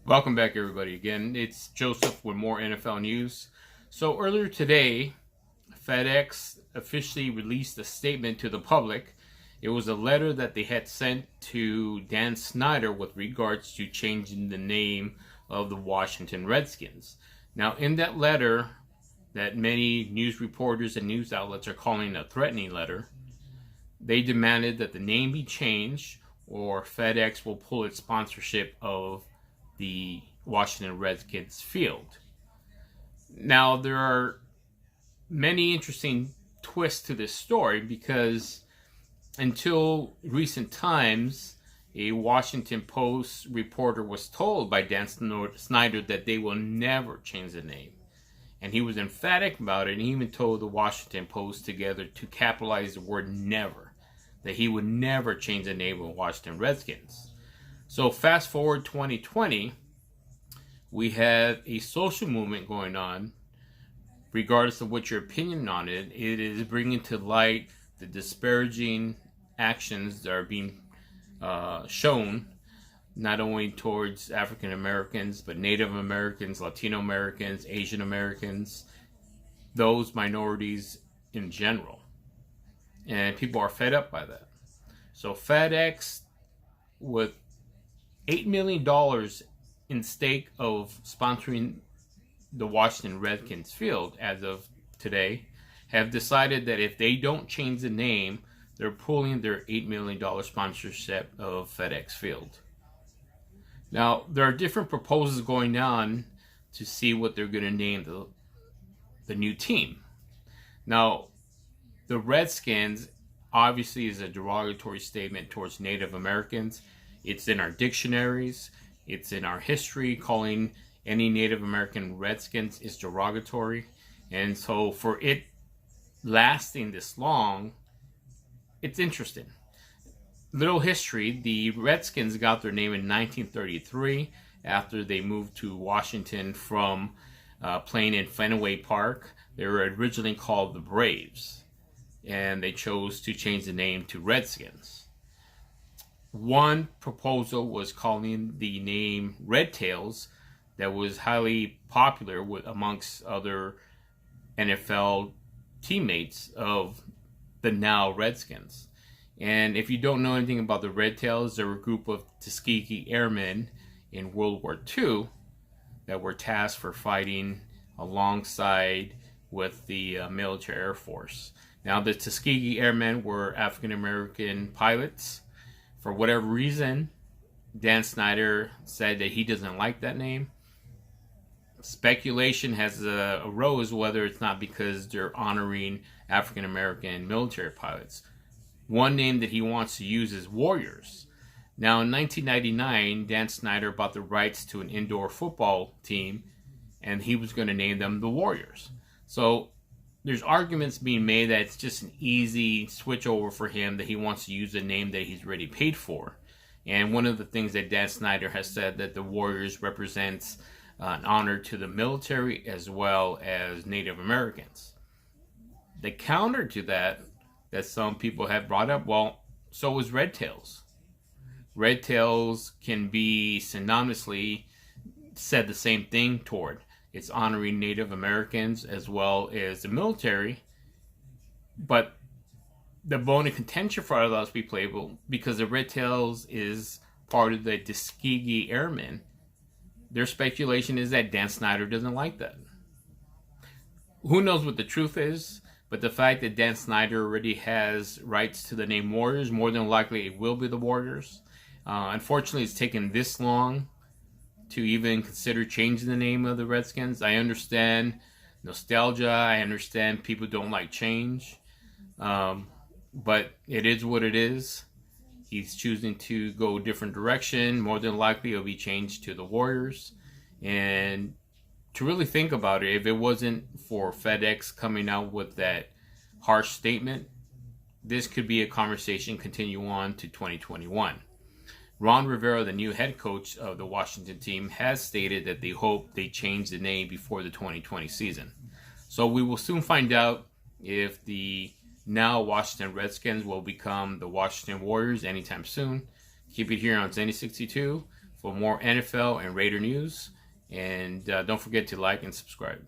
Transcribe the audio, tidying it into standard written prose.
Welcome back, everybody. Again, it's Joseph with more NFL news. So earlier today, FedEx officially released a statement to the public. It was a letter that they had sent to Dan Snyder with regards to changing the name of the Washington Redskins. Now, in that letter, that many news reporters and news outlets are calling a threatening letter, they demanded that the name be changed or FedEx will pull its sponsorship of the Washington Redskins field. Now, there are many interesting twists to this story because until recent times, a Washington Post reporter was told by Dan Snyder that they will never change the name. And he was emphatic about it, and he even told the Washington Post together to capitalize the word never, that he would never change the name of the Washington Redskins. So fast forward 2020, we have a social movement going on. Regardless of what your opinion on it, it is bringing to light the disparaging actions that are being shown not only towards African Americans, but Native Americans, Latino Americans, Asian Americans, those minorities in general. And people are fed up by that. So FedEx, with $8 million in stake of sponsoring the Washington Redskins field as of today, have decided that if they don't change the name, they're pulling their $8 million sponsorship of FedEx Field. Now, there are different proposals going on to see what they're going to name the new team. Now, the Redskins obviously is a derogatory statement towards Native Americans. It's in our dictionaries. It's in our history. Calling any Native American Redskins is derogatory. And so for it lasting this long, it's interesting. Little history, the Redskins got their name in 1933 after they moved to Washington from playing in Fenway Park. They were originally called the Braves, and they chose to change the name to Redskins. One proposal was calling the name Red Tails, that was highly popular amongst other NFL teammates of the now Redskins. And if you don't know anything about the Red Tails, they were a group of Tuskegee Airmen in World War II that were tasked for fighting alongside with the military Air Force. Now, the Tuskegee Airmen were African American pilots. For whatever reason, Dan Snyder said that he doesn't like that name. Speculation has arose whether it's not because they're honoring African American military pilots. One name that he wants to use is Warriors. Now, in 1999, Dan Snyder bought the rights to an indoor football team, and he was going to name them the Warriors. So there's arguments being made that it's just an easy switch over for him, that he wants to use a name that he's already paid for. And one of the things that Dan Snyder has said, that the Warriors represents an honor to the military as well as Native Americans. The counter to that some people have brought up, well, so is Red Tails. Red Tails can be synonymously said the same thing toward. It's honoring Native Americans as well as the military. But the bone of contention for all those people playable, because the Red Tails is part of the Tuskegee Airmen, their speculation is that Dan Snyder doesn't like that. Who knows what the truth is, but the fact that Dan Snyder already has rights to the name Warriors, more than likely it will be the Warriors. Unfortunately, it's taken this long to even consider changing the name of the Redskins. I understand nostalgia. I understand people don't like change. But it is what it is. He's choosing to go a different direction. More than likely, it'll be changed to the Warriors. And to really think about it, if it wasn't for FedEx coming out with that harsh statement, this could be a conversation continue on to 2021. Ron Rivera, the new head coach of the Washington team, has stated that they hope they change the name before the 2020 season. So we will soon find out if the now Washington Redskins will become the Washington Warriors anytime soon. Keep it here on Zenny 62 for more NFL and Raider news. And don't forget to like and subscribe.